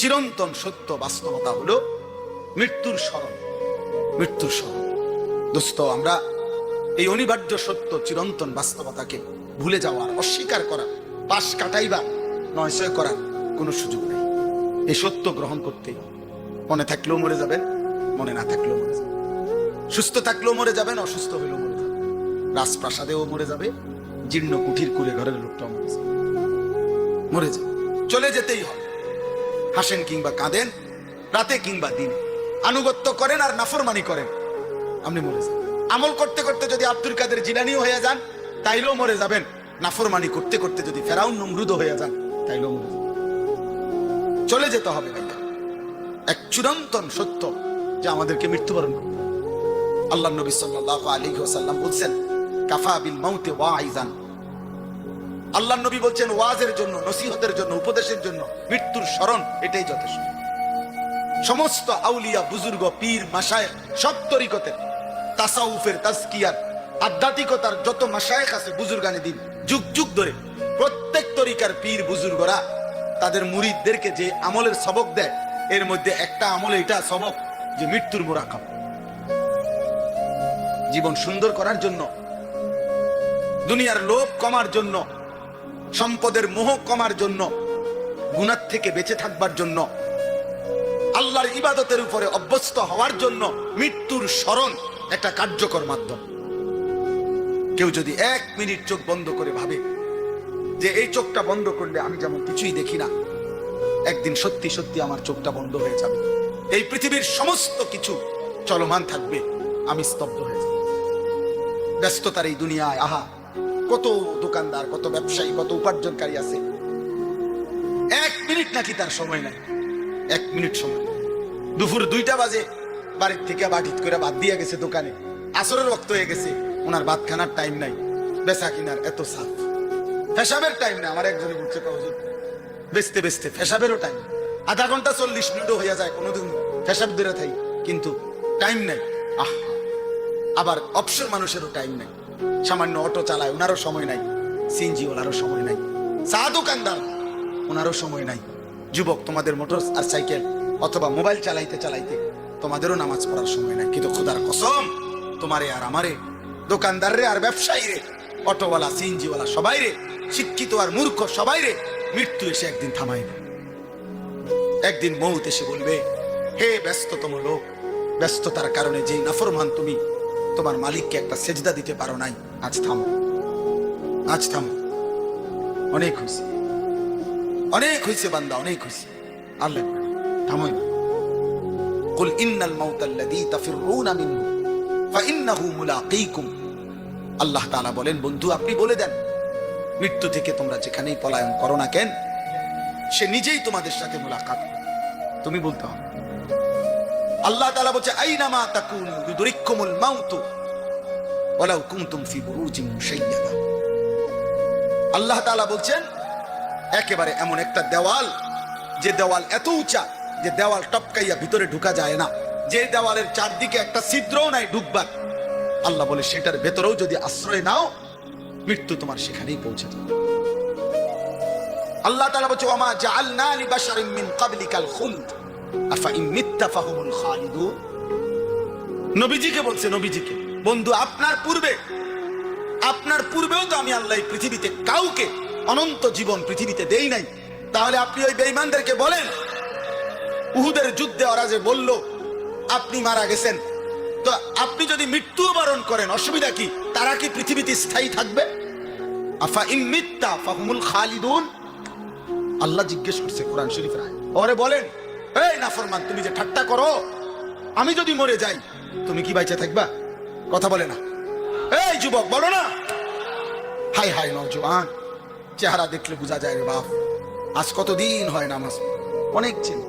চিরন্তন সত্য বাস্তবতা হলো মৃত্যুর স্মরণ। মৃত্যুর স্মরণ দোস্ত, আমরা এই অনিবার্য সত্য চিরন্তন বাস্তবতাকে ভুলে যাওয়ার, অস্বীকার করা, পাশ কাটাইবা, নয়সয় করার কোনো সুযোগ নেই। এই সত্য গ্রহণ করতে মনে থাকলেও মরে যাবেন, মনে না থাকলেও মরে যাবেন, সুস্থ থাকলেও মরে যাবেন, অসুস্থ হলেও মরে যাবেন, রাজপ্রাসাদেও মরে যাবে, জীর্ণ কুঠির কুড়ে ঘরের লোকটাও মরে যাবে, মরে যাবে, চলে যেতেই হবে। হাসেন কিংবা কাঁদেন, রাতে কিংবা দিন, আনুগত্য করেন আর নাফরমানি করেন, আপনি মরে যাবেন। আমল করতে করতে যদি আব্দুল কাদের জিলানীও হয়ে যান তাইলেও মরে যাবেন। নাফরমানি করতে করতে যদি ফেরাউন নমরুদ হয়ে যান তাইলেও মরে যাবেন। চলে যেতে হবে ভাইয়া। এক চিরন্তন সত্য যে আমাদেরকে মৃত্যুবরণ করতে হবে। আল্লাহ নবী সাল্লাল্লাহু আলাইহি ওয়াসাল্লাম বলছেন, কাফা বিল মাউতি ওয়াইজান। আল্লাহ নবী বলছেন, ওয়াজের জন্য, নসিহতের জন্য, উপদেশের জন্য মৃত্যুর স্মরণ এটাই যথেষ্ট। সমস্ত আউলিয়া, বুজুর্গ, পীর, মাশায়েখ, সব তরিকতের, তাসাউফের, তাজকিয়ার, আধ্যাত্মিকতার যত মাশায়েখ আছে বুজুর্গানে দিন, যুগ যুগ ধরে প্রত্যেক তরিকার পীর বুজুর্গরা তাদের মুরিদদেরকে যে আমলের সবক দেয়, এর মধ্যে একটা আমল এটা সবক যে মৃত্যুর মুরাকাবা। জীবন সুন্দর করার জন্য, দুনিয়ার লোভ কমার জন্য, সম্পদের মোহ কমার জন্য, গুনাহ থেকে বেঁচে থাকবার জন্য, আল্লাহর ইবাদতের উপরে অভ্যস্ত হওয়ার জন্য মৃত্যুর স্মরণ একটা কার্যকর মাধ্যম। কেউ যদি 1 মিনিট চোখ বন্ধ করে ভাবে যে এই চোখটা বন্ধ করলে আমি যেমন কিছুই দেখি না, একদিন সত্যি সত্যি আমার চোখটা বন্ধ হয়ে যাবে, এই পৃথিবীর সমস্ত কিছু চলমান থাকবে, আমি স্তব্ধ হয়ে যাব। ব্যস্ততার এই দুনিয়ায় আহা কত দোকানদার, কত ব্যবসায়ী, কত উপার্জনকারী আছে, 1 মিনিট নাকি তার সময় নাই। 1 মিনিট সময়, দুপুর 2টা বাজে বাড়ির থেকে বাটিত করে ভাত দিয়ে গেছে দোকানে, আসরের রক্ত হয়ে গেছে, ওনার ভাত খানার টাইম নাই, বেচা কিনার এত সাফ, পেশাবের টাইম না। আমার একজনে বলছে, বেচতে বেচতে পেশাবেরও টাইম, আধা ঘন্টা 40 মিনিটও হয়ে যায় কোনোদিন পেশাব ধরে থাই, কিন্তু টাইম নাই। আবার অবসর মানুষেরও টাইম নাই, সামান্য অটো চালায় ওনারও সময় নাই, সিএনজি ওনারও সময় নাই, চা দোকানদার ওনারও সময় নাই। যুবক, তোমাদের মোটর আর সাইকেল অথবা মোবাইল চালাইতে চালাইতে তোমাদেরও নামাজ পড়ার সময় নাই। কিন্তু খোদার কসম, তোমারে আর আমারে, দোকানদার রে আর ব্যবসায়ী রে, অটোওয়ালা, সিএনজিওয়ালা, সবাই রে, শিক্ষিত আর মূর্খ সবাই রে মৃত্যু এসে একদিন থামাই দেবে। একদিন মৌত এসে বলবে, হে ব্যস্ততম লোক, ব্যস্ততার কারণে যেই নাফরমান তুমি তোমার মালিককে একটা সেজদা দিতে পারো নাই, আজ থামো, আজ থামো। অনেক হয়েছে, অনেক হয়েছে বান্দা, অনেক হয়েছে। আল্লাহ থামোই। কুল ইন্নাল মাউতাল্লাযী তাফিররুনা মিনহু ফাইন্নাহু মুলাকীকুম। আল্লাহ তাআলা বলেন, বন্ধু আপনি বলে দেন, মৃত্যু থেকে তোমরা যেখানেই পলায়ন করো না কেন, সে নিজেই তোমাদের সাথে মুলাকাত করবে। তুমি বলতে হবে। আল্লাহ তাআলা বলছে, আইনামা তাকুনু ইউদরিকুমুল মাউতু ওয়ালাউ কুনতুম ফি বুরুজিন মুশাইয়াদা। আল্লাহ তাআলা বলছেন, একেবারে এমন একটা দেওয়াল, যে দেওয়াল এত উঁচা যে দেওয়াল টপকাইয়া ভিতরে ঢুকা যায় না, যে দেওয়ালের চারদিকে একটা ছিদ্রও নাই ঢুকবার, আল্লাহ বলে সেটার ভেতরেও যদি আশ্রয় নাও, মৃত্যু তোমার সেখানেই পৌঁছে যাবে। আল্লাহ তাআলা বলছে, ওয়ামা জাআলনা লিবাশারিন মিন ক্বাবলিকাল খুলদ আফা ইন মিত্তা ফাহুমুল খালিদুন। নবীজিকে বলছে, নবীজিকে, বন্ধু আপনার পূর্বেও তো আমি আল্লাহ পৃথিবীতে কাউকে অনন্ত জীবন পৃথিবীতে দেই নাই। তাহলে আপনি ওই বেঈমানদেরকে বলেন, উহুদের যুদ্ধে ওরা যে বলল আপনি মারা গেছেন, তো আপনি যদি মৃত্যু বরণ করেন অসুবিধা কি? তারা কি পৃথিবীতে স্থায়ী থাকবে? আফা ইন মিত্তা ফাহুমুল খালিদুন। আল্লাহ জিজ্ঞেস করছে কোরআন শরীফের আয়াত, ওরে বলেন, এই নাফরমান, তুমি যে ঠাট্টা করো, আমি যদি মরে যাই তুমি কি বাইচে থাকবা? কথা বলে না। এই যুবক, বলো না। হাই হাই নওজোয়ান, চেহারা দেখলে বোঝা যায় রে বাপ, আজ কতদিন হয় নামাজ, অনেক ছিল।